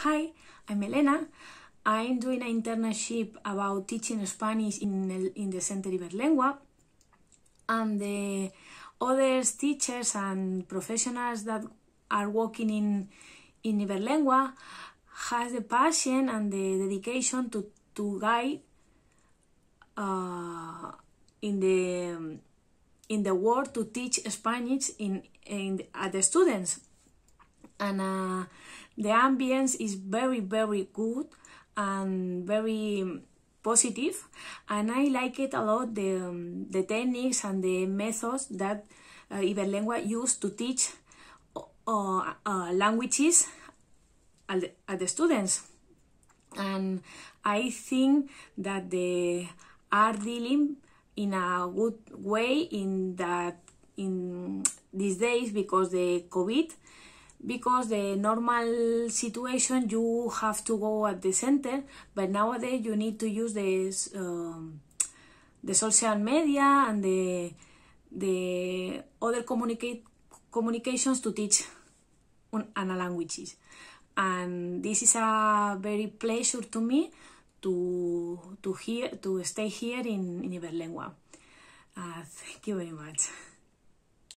Hi, I'm Elena. I'm doing an internship about teaching Spanish in the Center Iberlengua, and the other teachers and professionals that are working in Iberlengua has the passion and the dedication to guide in the world to teach Spanish at the students. And the ambience is very good and very positive, and I like it a lot, the techniques and the methods that Iberlengua use to teach languages at the students. And I think that they are dealing in a good way in these days, because the COVID, because the normal situation you have to go at the center, but nowadays you need to use the social media and the other communications to teach languages. And this is a very pleasure to me to stay here in Iberlengua. Thank you very much.